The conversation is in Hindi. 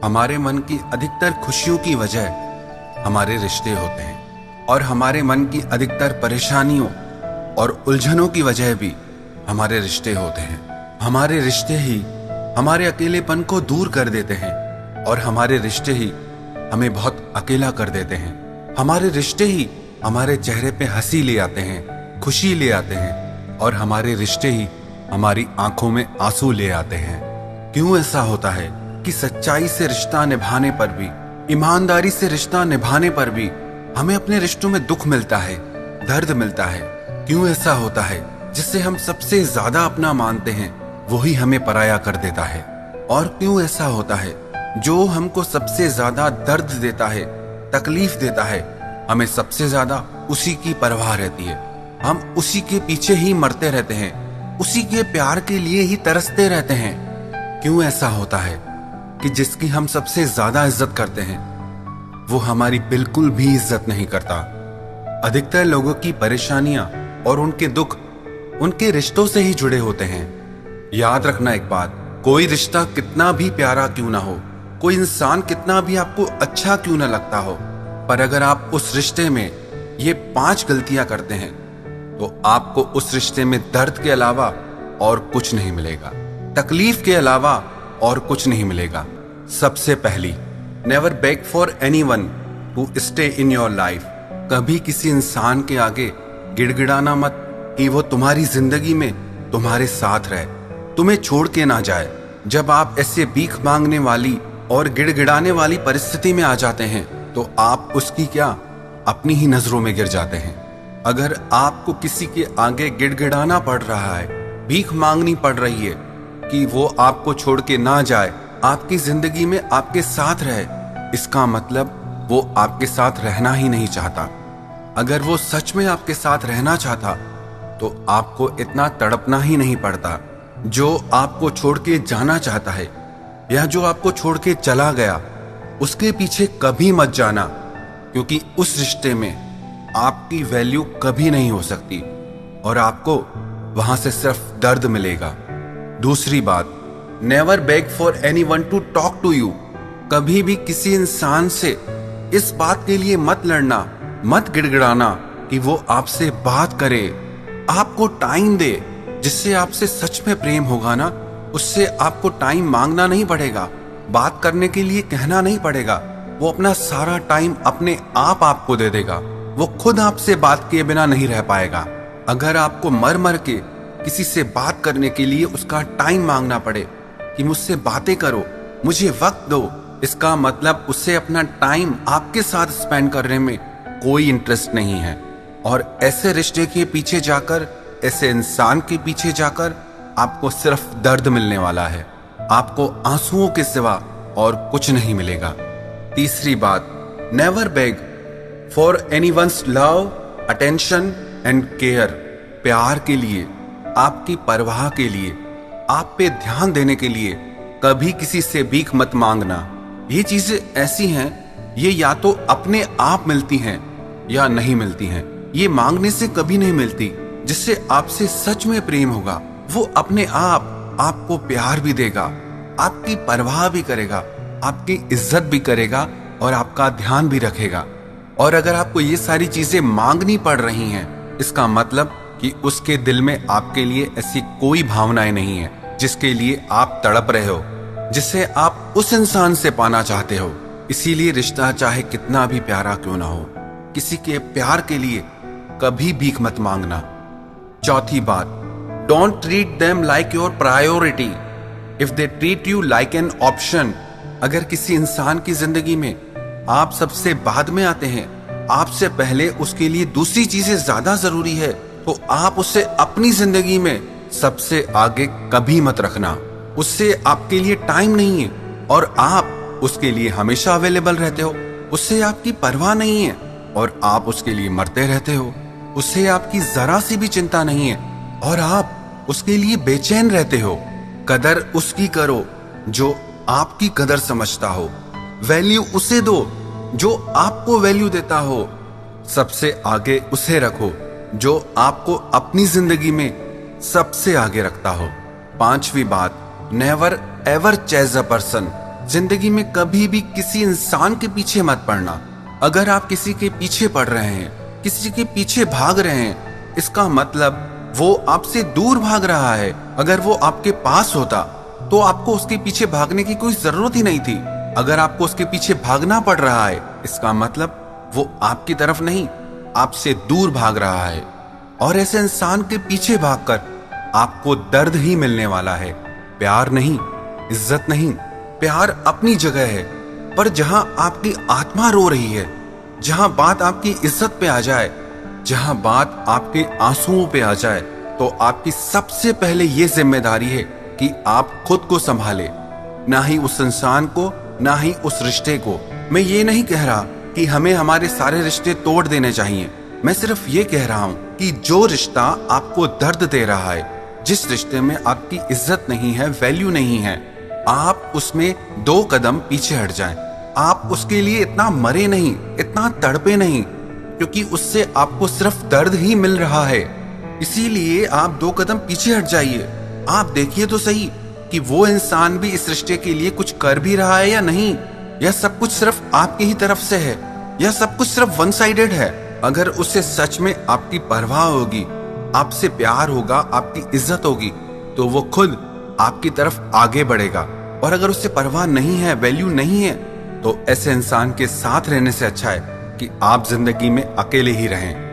हमारे मन की अधिकतर खुशियों की वजह हमारे रिश्ते होते हैं और हमारे मन की अधिकतर परेशानियों और उलझनों की वजह भी हमारे रिश्ते होते हैं। हमारे रिश्ते ही हमारे अकेलेपन को दूर कर देते हैं और हमारे रिश्ते ही हमें बहुत अकेला कर देते हैं। हमारे रिश्ते ही हमारे चेहरे पे हंसी ले आते हैं, खुशी ले आते हैं और हमारे रिश्ते ही हमारी आंखों में आंसू ले आते हैं। क्यों ऐसा होता है कि सच्चाई से रिश्ता निभाने पर भी, ईमानदारी से रिश्ता निभाने पर भी हमें अपने रिश्तों में दुख मिलता है, दर्द मिलता है? क्यों ऐसा होता है जिससे हम सबसे ज्यादा अपना मानते हैं वही हमें पराया कर देता है? और क्यों ऐसा होता है जो हमको सबसे ज्यादा दर्द देता है, तकलीफ देता है, हमें सबसे ज्यादा उसी की परवाह रहती है? हम उसी के पीछे ही मरते रहते हैं, उसी के प्यार के लिए ही तरसते रहते हैं। क्यों ऐसा होता है कि जिसकी हम सबसे ज्यादा इज्जत करते हैं वो हमारी बिल्कुल भी इज्जत नहीं करता? अधिकतर लोगों की परेशानियां और उनके दुख उनके रिश्तों से ही जुड़े होते हैं। याद रखना एक बात, कोई रिश्ता कितना भी प्यारा क्यों ना हो, कोई इंसान कितना भी आपको अच्छा क्यों ना लगता हो, पर अगर आप उस रिश्ते में ये 5 गलतियां करते हैं तो आपको उस रिश्ते में दर्द के अलावा और कुछ नहीं मिलेगा, तकलीफ के अलावा और कुछ नहीं मिलेगा। सबसे पहली, never beg for anyone to stay in your life. कभी किसी इंसान के आगे गिड़गिड़ाना मत कि वो तुम्हारी जिंदगी में तुम्हारे साथ रहे, तुम्हें छोड़ के ना जाए। जब आप ऐसे भीख मांगने वाली और गिड़गिड़ाने वाली परिस्थिति में आ जाते हैं तो आप उसकी क्या, अपनी ही नजरों में गिर जाते हैं। अगर आपको किसी के आगे गिड़गिड़ाना पड़ रहा है, भीख मांगनी पड़ रही है कि वो आपको छोड़ के ना जाए, आपकी जिंदगी में आपके साथ रहे, इसका मतलब वो आपके साथ रहना ही नहीं चाहता। अगर वो सच में आपके साथ रहना चाहता तो आपको इतना तड़पना ही नहीं पड़ता। जो आपको छोड़ के जाना चाहता है या जो आपको छोड़ के चला गया, उसके पीछे कभी मत जाना, क्योंकि उस रिश्ते में आपकी वैल्यू कभी नहीं हो सकती और आपको वहां से सिर्फ दर्द मिलेगा। दूसरी बात, never beg for anyone to talk to you. कभी भी किसी इंसान से इस बात के लिए मत लड़ना, मत गिड़गिड़ाना कि वो आपसे बात करे, आपको टाइम दे। जिससे आपसे सच में प्रेम होगा ना, उससे आपको टाइम मांगना नहीं पड़ेगा, बात करने के लिए कहना नहीं पड़ेगा। वो अपना सारा टाइम अपने आप आपको दे देगा, वो खुद आपसे बात किए बिना नहीं रह पाएगा। अगर आपको मर मर के किसी से बात करने के लिए उसका टाइम मांगना पड़े कि मुझसे बातें करो, मुझे वक्त दो, इसका मतलब उससे अपना टाइम आपके साथ स्पेंड करने में कोई इंटरेस्ट नहीं है। और ऐसे रिश्ते के पीछे जाकर, ऐसे इंसान के पीछे जाकर आपको सिर्फ दर्द मिलने वाला है, आपको आंसुओं के सिवा और कुछ नहीं मिलेगा। तीसरी बात, never beg for anyone's love, attention and care. प्यार के लिए, आपकी परवाह के लिए, आप पे ध्यान देने के लिए कभी किसी से भीख मत मांगना। ये चीजें ऐसी हैं, ये या तो अपने आप मिलती हैं या नहीं मिलती हैं। ये मांगने से कभी नहीं मिलती। जिससे आपसे सच में प्रेम होगा वो अपने आप आपको प्यार भी देगा, आपकी परवाह भी करेगा, आपकी इज्जत भी करेगा और आपका ध्यान भी रखेगा। और अगर आपको ये सारी चीजें मांगनी पड़ रही हैं, इसका मतलब कि उसके दिल में आपके लिए ऐसी कोई भावनाएं नहीं है जिसके लिए आप तड़प रहे हो, जिसे आप उस इंसान से पाना चाहते हो। इसीलिए रिश्ता चाहे कितना भी प्यारा क्यों ना हो, किसी के प्यार के लिए कभी भीख मत मांगना। चौथी बात, don't treat them like your priority if they treat you like an option. अगर किसी इंसान की जिंदगी में आप सबसे बाद में आते हैं, आपसे पहले उसके लिए दूसरी चीजें ज्यादा जरूरी है, तो आप उसे अपनी जिंदगी में सबसे आगे कभी मत रखना। उससे आपके लिए टाइम नहीं है और आप उसके लिए हमेशा अवेलेबल रहते हो। उससे आपकी परवाह नहीं है और आप उसके लिए मरते रहते हो। उससे आपकी जरा सी भी चिंता नहीं है और आप उसके लिए बेचैन रहते हो। कदर उसकी करो जो आपकी कदर समझता हो, वैल्यू उसे दो जो आपको वैल्यू देता हो, सबसे आगे उसे रखो जो आपको अपनी जिंदगी में सबसे आगे रखता हो। पांचवी बात, never ever chase a person जिंदगी में कभी भी किसी इंसान के पीछे मत पड़ना। अगर आप किसी के पीछे पड़ रहे हैं, किसी के पीछे भाग रहे हैं, इसका मतलब वो आपसे दूर भाग रहा है। अगर वो आपके पास होता तो आपको उसके पीछे भागने की कोई जरूरत ही नहीं थी। अगर आपको उसके पीछे भागना पड़ रहा है, इसका मतलब वो आपकी तरफ नहीं, आपसे दूर भाग रहा है। और ऐसे इंसान के पीछे भागकर आपको दर्द ही मिलने वाला है, प्यार नहीं, इज्जत नहीं। प्यार अपनी जगह है, पर जहां आपकी आत्मा रो रही है, जहां बात आपकी इज्जत पे आ जाए, जहां बात आपके आंसुओं पे आ जाए, तो आपकी सबसे पहले ये जिम्मेदारी है कि आप खुद को संभाले, ना ही उस इंसान को, ना ही उस रिश्ते को। मैं ये नहीं कह रहा कि हमें हमारे सारे रिश्ते तोड़ देने चाहिए। मैं सिर्फ ये कह रहा हूं कि जो रिश्ता आपको दर्द दे रहा है, जिस रिश्ते में आपकी इज्जत नहीं है, वैल्यू नहीं है, आप उसमें 2 कदम पीछे हट जाएं। आप उसके लिए इतना मरे नहीं, इतना तड़पे नहीं, क्योंकि उससे आपको सिर्फ दर्द ही मिल रहा है। इसीलिए आप 2 कदम पीछे हट जाइए। आप देखिए तो सही कि वो इंसान भी इस रिश्ते के लिए कुछ कर भी रहा है या नहीं, या सब कुछ सिर्फ आपकी ही तरफ से है, या सब कुछ सिर्फ वन साइडेड है। अगर उसे सच में आपकी परवाह होगी, आपसे प्यार होगा, आपकी इज्जत होगी, तो वो खुद आपकी तरफ आगे बढ़ेगा। और अगर उससे परवाह नहीं है, वैल्यू नहीं है, तो ऐसे इंसान के साथ रहने से अच्छा है कि आप जिंदगी में अकेले ही रहें।